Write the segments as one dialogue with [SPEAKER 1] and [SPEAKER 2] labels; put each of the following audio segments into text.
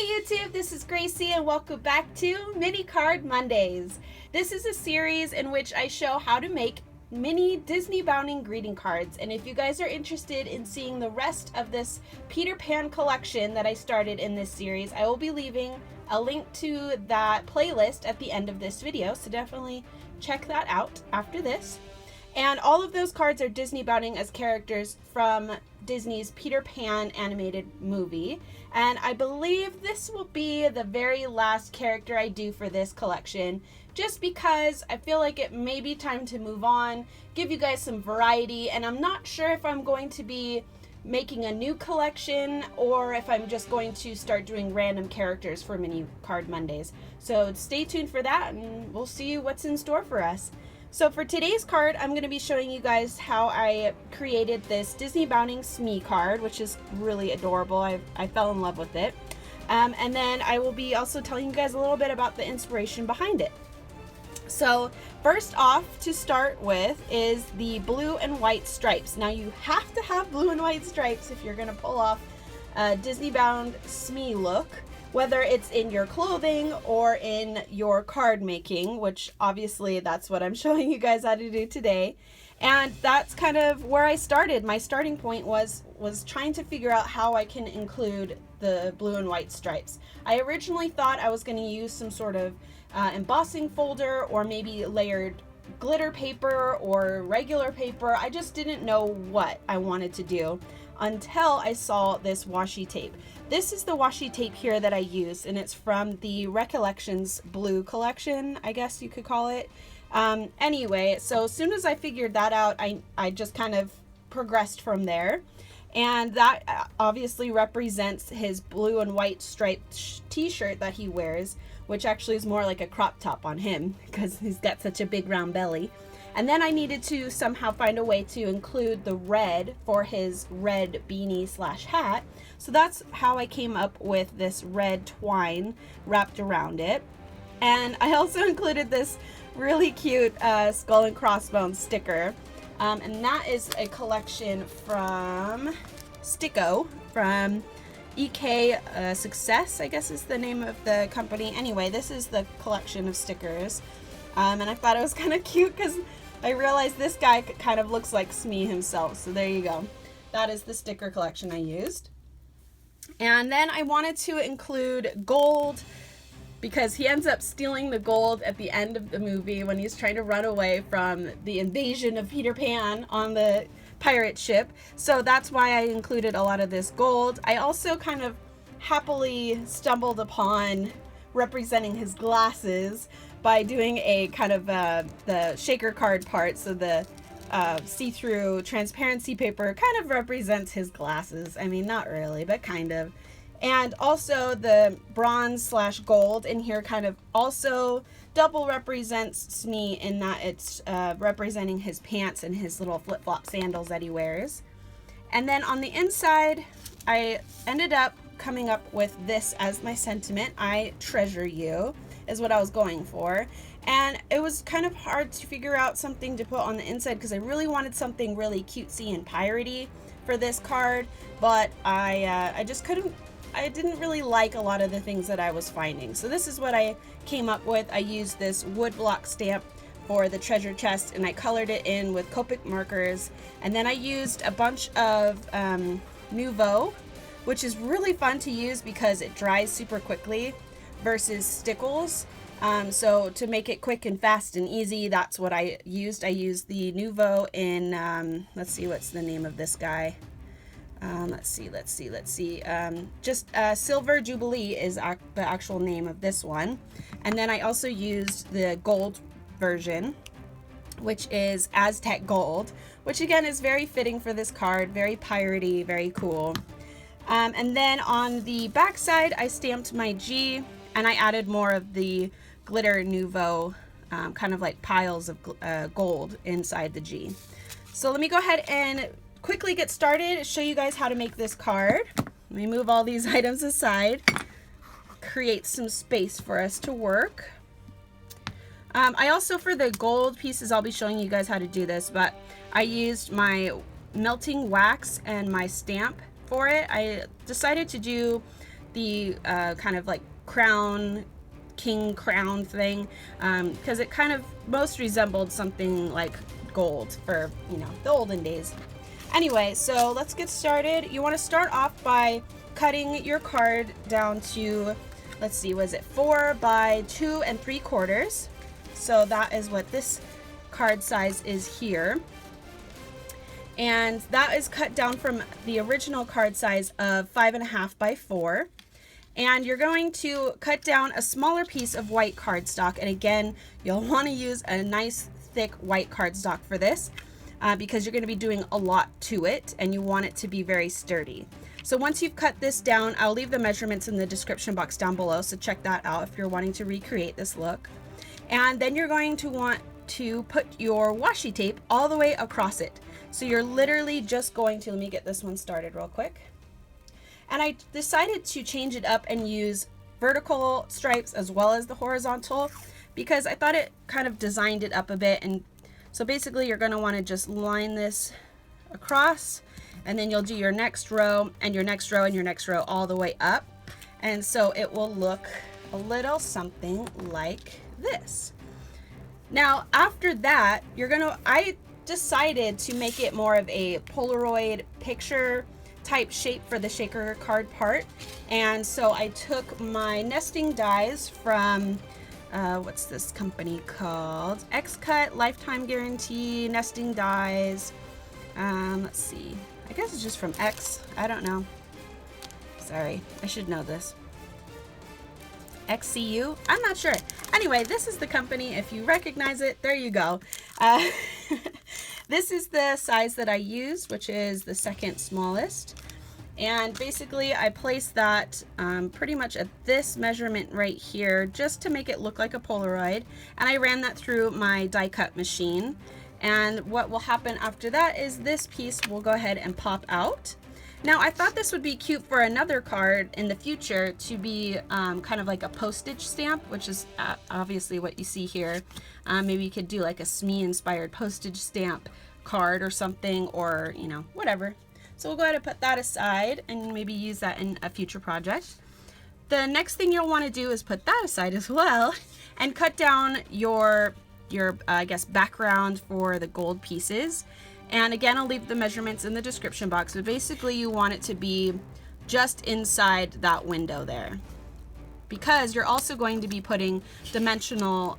[SPEAKER 1] Hi YouTube, this is Gracie and welcome back to Mini Card Mondays. This is a series in which I show how to make mini Disneybounding greeting cards, and if you guys are interested in seeing the rest of this Peter Pan collection that I started in this series, I will be leaving a link to that playlist at the end of this video, so definitely check that out after this. And all of those cards are Disneybounding as characters from Disney's Peter Pan animated movie. And I believe this will be the very last character I do for this collection, just because I feel like it may be time to move on, give you guys some variety, and I'm not sure if I'm going to be making a new collection or if I'm just going to start doing random characters for Mini Card Mondays. So stay tuned for that and we'll see what's in store for us. So for today's card, I'm going to be showing you guys how I created this Disneybounding Smee card, which is really adorable. I fell in love with it. And then I will be also telling you guys a little bit about the inspiration behind it. So first off, to start with, is the blue and white stripes. Now you have to have blue and white stripes if you're going to pull off a Disneybound Smee look, whether it's in your clothing or in your card making, which obviously that's what I'm showing you guys how to do today. And that's kind of where I started. My starting point was trying to figure out how I can include the blue and white stripes. I originally thought I was going to use some sort of embossing folder or maybe layered glitter paper or regular paper. I just didn't know what I wanted to do until I saw this washi tape. This is the washi tape here that I used, and it's from the Recollections blue collection, I guess you could call it. Anyway, so as soon as I figured that out, I just kind of progressed from there. And that obviously represents his blue and white striped t-shirt that he wears, which actually is more like a crop top on him because he's got such a big round belly. And then I needed to somehow find a way to include the red for his red beanie slash hat. So that's how I came up with this red twine wrapped around it. And I also included this really cute skull and crossbones sticker. And that is a collection from Sticko, from EK Success, I guess is the name of the company. Anyway, this is the collection of stickers. And I thought it was kind of cute because I realized this guy kind of looks like Smee himself. So there you go. That is the sticker collection I used. And then I wanted to include gold because he ends up stealing the gold at the end of the movie when he's trying to run away from the invasion of Peter Pan on the pirate ship. So that's why I included a lot of this gold. I also kind of happily stumbled upon representing his glasses by doing a kind of the shaker card part. So the see-through transparency paper kind of represents his glasses. I mean, not really, but kind of. And also the bronze slash gold in here kind of also double represents Smee in that it's representing his pants and his little flip-flop sandals that he wears. And then on the inside, I ended up coming up with this as my sentiment. I treasure you is what I was going for. And it was kind of hard to figure out something to put on the inside because I really wanted something really cutesy and piratey for this card, but I just couldn't. I didn't really like a lot of the things that I was finding. So this is what I came up with. I used this wood block stamp for the treasure chest and I colored it in with Copic markers. And then I used a bunch of Nuvo, which is really fun to use because it dries super quickly versus stickles. So to make it quick and fast and easy, that's what I used. I used the Nuvo in, let's see, what's the name of this guy? Let's see. Just Silver Jubilee is the actual name of this one. And then I also used the gold version, which is Aztec gold, which again is very fitting for this card, very piratey, very cool. And then on the back side, I stamped my G and I added more of the glitter Nuvo, kind of like piles of gold inside the G. So let me go ahead and quickly get started, show you guys how to make this card. Let me move all these items aside, create some space for us to work. I also, for the gold pieces, I'll be showing you guys how to do this, but I used my melting wax and my stamp for it. I decided to do the kind of like crown, king crown thing, because it kind of most resembled something like gold for, you know, the olden days. Anyway, so let's get started. You want to start off by cutting your card down to, let's see, was it 4 by 2 3/4? So that is what this card size is here. And that is cut down from the original card size of 5.5 by 4. And you're going to cut down a smaller piece of white cardstock. And again, you'll want to use a nice thick white cardstock for this because you're going to be doing a lot to it and you want it to be very sturdy. So once you've cut this down, I'll leave the measurements in the description box down below, so check that out if you're wanting to recreate this look. And then you're going to want to put your washi tape all the way across it. So you're literally just going to, let me get this one started real quick. And I decided to change it up and use vertical stripes as well as the horizontal because I thought it kind of designed it up a bit. And so basically you're going to want to just line this across, and then you'll do your next row and your next row and your next row all the way up. And so it will look a little something like this. Now after that, I decided to make it more of a Polaroid picture type shape for the shaker card part. And so I took my nesting dies from what's this company called? X-Cut Lifetime Guarantee Nesting Dies. Let's see, I guess it's just from X, I don't know, sorry, I should know this. XCU, I'm not sure. Anyway, this is the company. If you recognize it, there you go. This is the size that I used, which is the second smallest. And basically I placed that pretty much at this measurement right here, just to make it look like a Polaroid. And I ran that through my die cut machine. And what will happen after that is this piece will go ahead and pop out. Now I thought this would be cute for another card in the future to be kind of like a postage stamp, which is obviously what you see here. Maybe you could do like a Smee inspired postage stamp card or something, or you know, whatever. So we'll go ahead and put that aside and maybe use that in a future project. The next thing you'll want to do is put that aside as well and cut down your I guess background for the gold pieces. And again, I'll leave the measurements in the description box, but basically you want it to be just inside that window there, because you're also going to be putting dimensional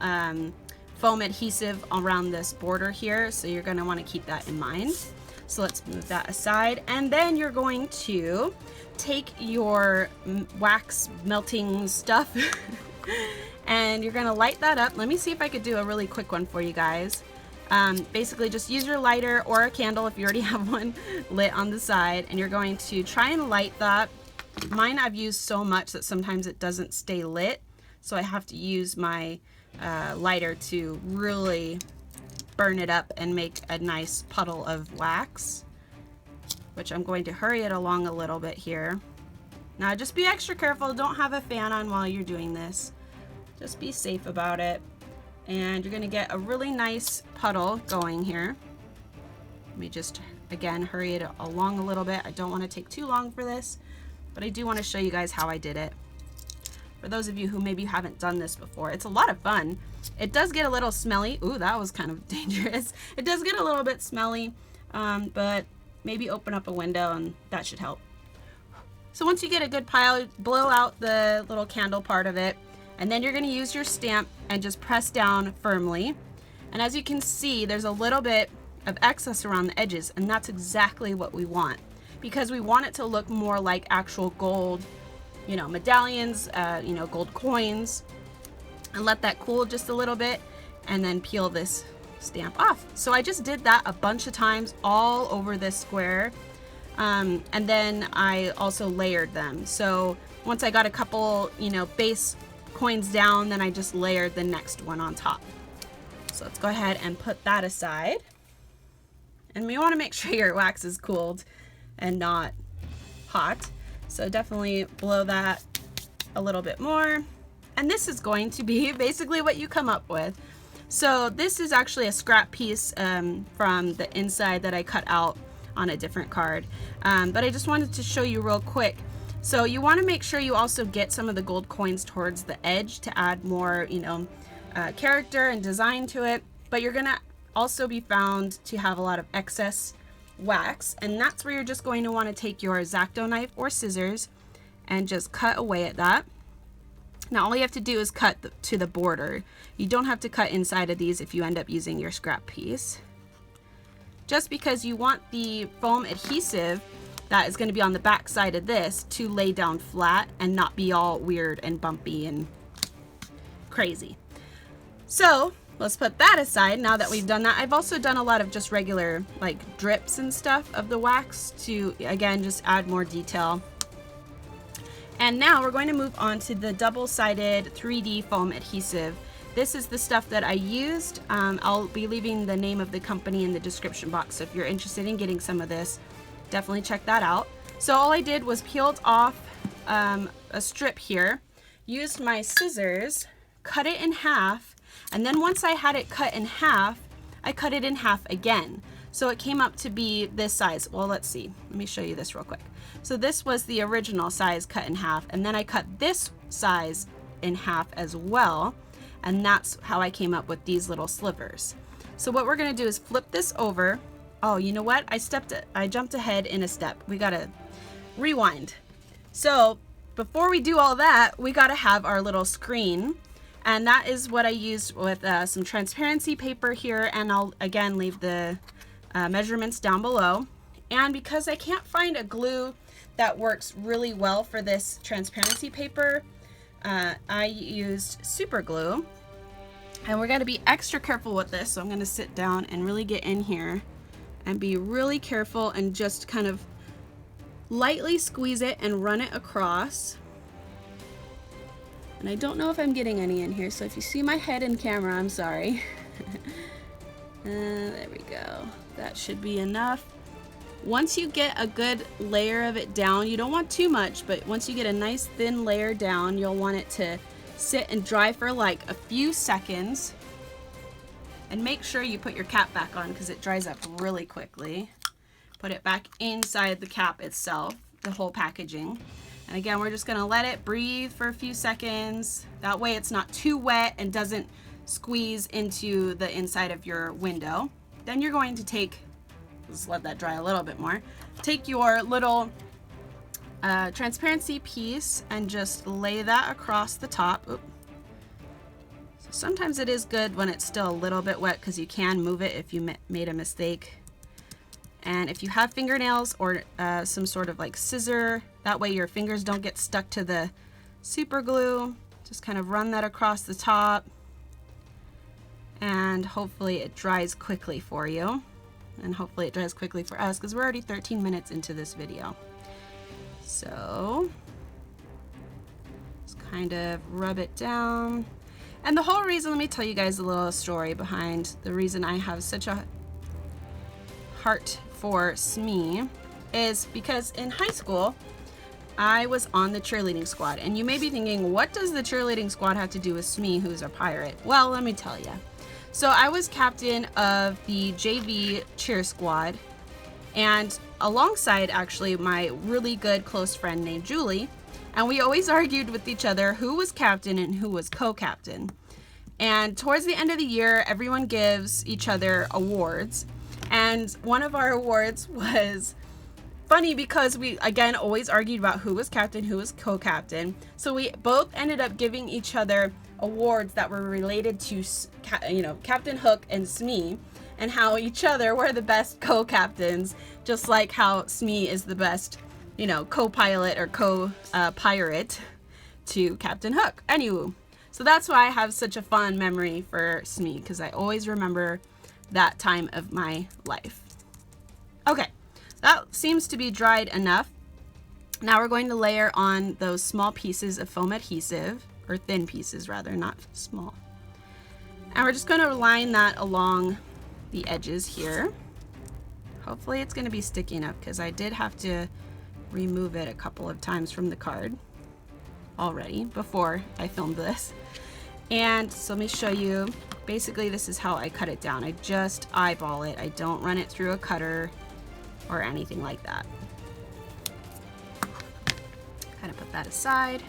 [SPEAKER 1] foam adhesive around this border here, so you're going to want to keep that in mind. So let's move that aside, and then you're going to take your wax melting stuff and you're going to light that up. Let me see if I could do a really quick one for you guys. Basically just use your lighter or a candle if you already have one lit on the side, and you're going to try and light that. Mine I've used so much that sometimes it doesn't stay lit, so I have to use my lighter to really burn it up and make a nice puddle of wax, which I'm going to hurry it along a little bit here. Now just be extra careful, don't have a fan on while you're doing this. Just be safe about it. And you're going to get a really nice puddle going here. Let me just, again, hurry it along a little bit. I don't want to take too long for this, but I do want to show you guys how I did it. For those of you who maybe haven't done this before, it's a lot of fun. It does get a little smelly. Ooh, that was kind of dangerous. It does get a little bit smelly, but maybe open up a window and that should help. So once you get a good pile, blow out the little candle part of it. And then you're going to use your stamp and just press down firmly. And as you can see, there's a little bit of excess around the edges, and that's exactly what we want, because we want it to look more like actual gold, you know, medallions, you know, gold coins. And let that cool just a little bit, and then peel this stamp off. So I just did that a bunch of times all over this square. And then I also layered them. So once I got a couple, you know, base coins down, then I just layered the next one on top. So let's go ahead and put that aside. And you want to make sure your wax is cooled and not hot. So definitely blow that a little bit more. And this is going to be basically what you come up with. So this is actually a scrap piece from the inside that I cut out on a different card. But I just wanted to show you real quick So you want to make sure you also get some of the gold coins towards the edge to add more, you know, character and design to it. But you're gonna also be found to have a lot of excess wax, and that's where you're just going to want to take your X-Acto knife or scissors and just cut away at that. Now all you have to do is cut to the border. You don't have to cut inside of these if you end up using your scrap piece. Just because you want the foam adhesive that is going to be on the back side of this to lay down flat and not be all weird and bumpy and crazy. So let's put that aside now that we've done that. I've also done a lot of just regular like drips and stuff of the wax to, again, just add more detail. And now we're going to move on to the double-sided 3D foam adhesive. This is the stuff that I used. I'll be leaving the name of the company in the description box, so if you're interested in getting some of this, definitely check that out. So all I did was peeled off a strip here, used my scissors, cut it in half, and then once I had it cut in half, I cut it in half again. So it came up to be this size. Well, let's see. Let me show you this real quick. So this was the original size cut in half, and then I cut this size in half as well, and that's how I came up with these little slivers. So what we're gonna do is flip this over. Oh, you know what? I jumped ahead in a step. We gotta rewind. So before we do all that, we gotta have our little screen, and that is what I used with some transparency paper here, and I'll again leave the measurements down below. And because I can't find a glue that works really well for this transparency paper, I used super glue, and we're going to be extra careful with this. So I'm going to sit down and really get in here and be really careful and just kind of lightly squeeze it and run it across. And I don't know if I'm getting any in here, so if you see my head in camera, I'm sorry. There we go. That should be enough. Once you get a good layer of it down, you don't want too much, but once you get a nice thin layer down, you'll want it to sit and dry for like a few seconds. And make sure you put your cap back on because it dries up really quickly. Put it back inside the cap itself, the whole packaging. And again, we're just gonna let it breathe for a few seconds. That way it's not too wet and doesn't squeeze into the inside of your window. Then you're going to take, let's let that dry a little bit more. Take your little transparency piece and just lay that across the top. Oop. So sometimes it is good when it's still a little bit wet because you can move it if you made a mistake. And if you have fingernails or some sort of like scissor, that way your fingers don't get stuck to the super glue. Just kind of run that across the top, and hopefully it dries quickly for you. And hopefully it dries quickly for us because we're already 13 minutes into this video. So just kind of rub it down. And the whole reason, let me tell you guys a little story behind the reason I have such a heart for Smee, is because in high school I was on the cheerleading squad. And you may be thinking, what does the cheerleading squad have to do with Smee, who's a pirate? Well, let me tell you. So I was captain of the JV cheer squad, and alongside actually my really good close friend named Julie, and we always argued with each other who was captain and who was co-captain. And towards the end of the year, everyone gives each other awards, and one of our awards was funny because we again always argued about who was captain, who was co-captain. So we both ended up giving each other awards that were related to, you know, Captain Hook and Smee, and how each other were the best co-captains, just like how Smee is the best, you know, co-pilot or co-pirate to Captain Hook. Anywho, so that's why I have such a fond memory for Smee, because I always remember that time of my life. Okay, that seems to be dried enough. Now we're going to layer on those small pieces of foam adhesive, or thin pieces rather, not small. And we're just going to line that along the edges here. Hopefully it's going to be sticky enough because I did have to remove it a couple of times from the card already before I filmed this. And so let me show you. Basically, this is how I cut it down. I just eyeball it. I don't run it through a cutter or anything like that. that aside.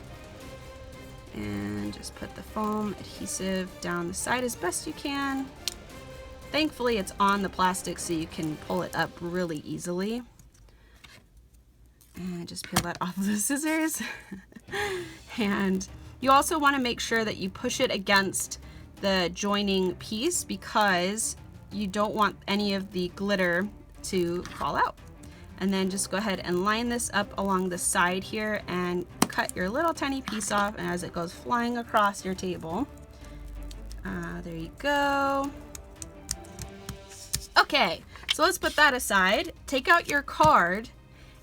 [SPEAKER 1] And just put the foam adhesive down the side as best you can. Thankfully it's on the plastic so you can pull it up really easily. And just peel that off of the scissors. And you also want to make sure that you push it against the joining piece because you don't want any of the glitter to fall out. And then just go ahead and line this up along the side here and cut your little tiny piece off, and as it goes flying across your table. There you go. Okay, so let's put that aside. Take out your card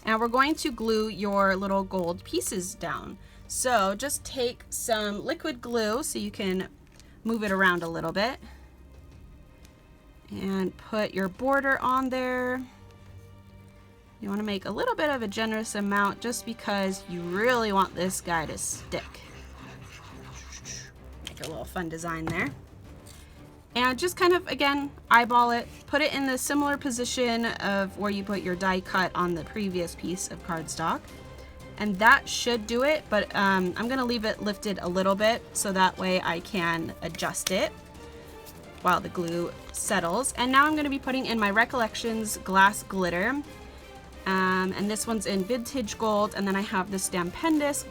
[SPEAKER 1] and we're going to glue your little gold pieces down. So just take some liquid glue so you can move it around a little bit and put your border on there. You want to make a little bit of a generous amount just because you really want this guy to stick. Make a little fun design there. And just kind of, again, eyeball it. Put it in the similar position of where you put your die cut on the previous piece of cardstock. And that should do it, but I'm going to leave it lifted a little bit so that way I can adjust it while the glue settles. And now I'm going to be putting in my Recollections glass glitter. And this one's in vintage gold, and then I have the Stampendous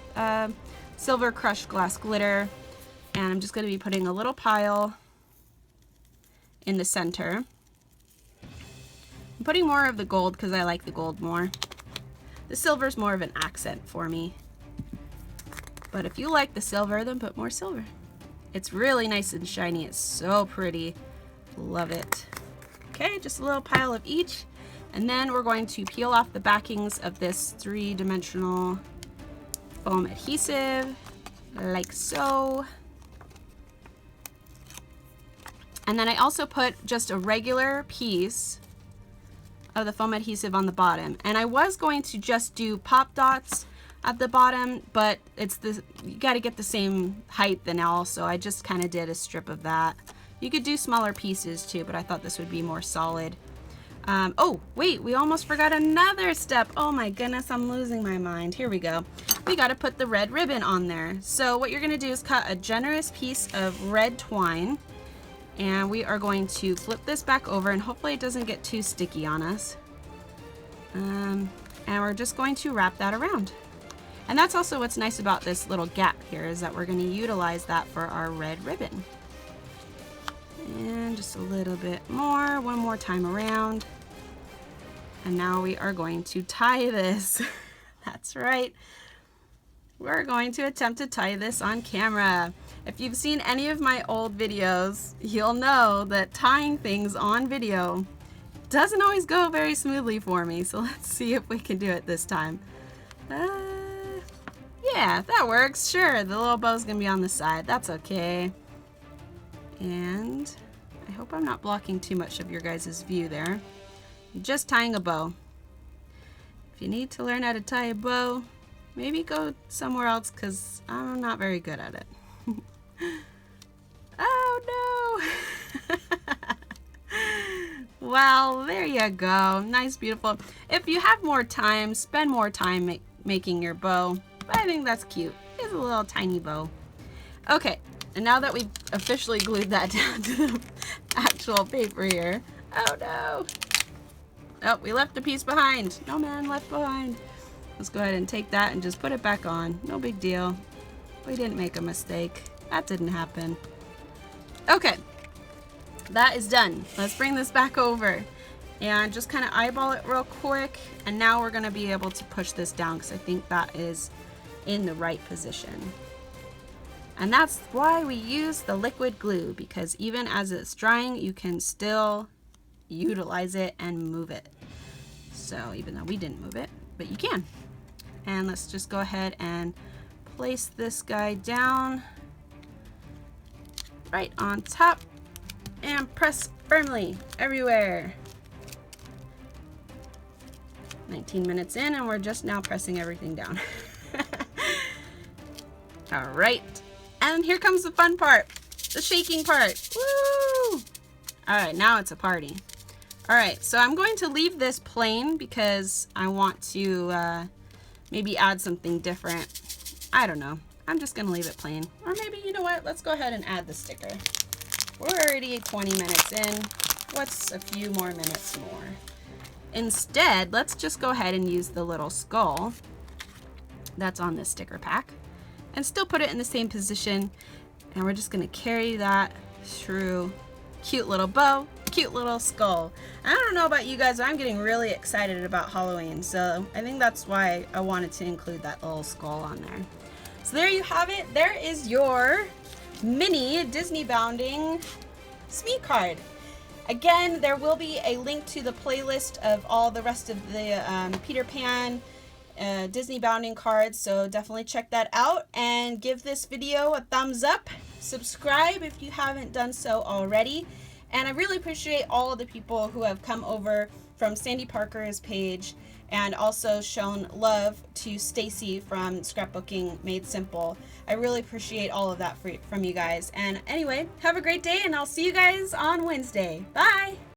[SPEAKER 1] silver crushed glass glitter, and I'm just going to be putting a little pile in the center. I'm putting more of the gold because I like the gold more. The silver's more of an accent for me, but if you like the silver, then put more silver. It's really nice and shiny. It's so pretty. Love it. Okay, just a little pile of each. And then we're going to peel off the backings of this 3-dimensional foam adhesive, like so. And then I also put just a regular piece of the foam adhesive on the bottom. And I was going to just do pop dots at the bottom, but you gotta get the same height and all, so I just kind of did a strip of that. You could do smaller pieces too, but I thought this would be more solid. Oh, wait, we almost forgot another step. Oh my goodness, I'm losing my mind. Here we go. We got to put the red ribbon on there. So what you're going to do is cut a generous piece of red twine, and we are going to flip this back over, and hopefully it doesn't get too sticky on us. And we're just going to wrap that around. And that's also what's nice about this little gap here, is that we're going to utilize that for our red ribbon. And just a little bit more, one more time around. And now we are going to tie this. That's right. We're going to attempt to tie this on camera. If you've seen any of my old videos, you'll know that tying things on video doesn't always go very smoothly for me. So let's see if we can do it this time. Yeah, that works. Sure, the little bow's gonna be on the side. That's okay. And I hope I'm not blocking too much of your guys' view there. I'm just tying a bow. If you need to learn how to tie a bow, maybe go somewhere else because I'm not very good at it. Oh no! Well, there you go. Nice, beautiful. If you have more time, spend more time making your bow. But I think that's cute. It's a little tiny bow. Okay. And now that we've officially glued that down to the actual paper here. Oh no! Oh, we left a piece behind. No man left behind. Let's go ahead and take that and just put it back on. No big deal. We didn't make a mistake. That didn't happen. Okay. That is done. Let's bring this back over and just kind of eyeball it real quick. And now we're going to be able to push this down because I think that is in the right position. And that's why we use the liquid glue, because even as it's drying, you can still utilize it and move it. So even though we didn't move it, but you can. And let's just go ahead and place this guy down right on top and press firmly everywhere. 19 minutes in and we're just now pressing everything down. All right. And here comes the fun part, the shaking part. Woo! All right, now it's a party. All right, so I'm going to leave this plain because I want to maybe add something different I don't know. I'm just gonna leave it plain. Or maybe, you know what? Let's go ahead and add the sticker. We're already 20 minutes in. What's a few more minutes more? Instead, let's just go ahead and use the little skull that's on this sticker pack and still put it in the same position. And we're just gonna carry that through. Cute little bow, cute little skull. I don't know about you guys, but I'm getting really excited about Halloween, so I think that's why I wanted to include that little skull on there. So there you have it. There is your mini Disneybounding Smee card. Again, there will be a link to the playlist of all the rest of the Peter Pan Disneybounding cards, so definitely check that out and give this video a thumbs up. Subscribe if you haven't done so already. And I really appreciate all of the people who have come over from Sandy Parker's page and also shown love to Stacy from Scrapbooking Made Simple. I really appreciate all of that from you guys. And anyway, have a great day, and I'll see you guys on Wednesday. Bye!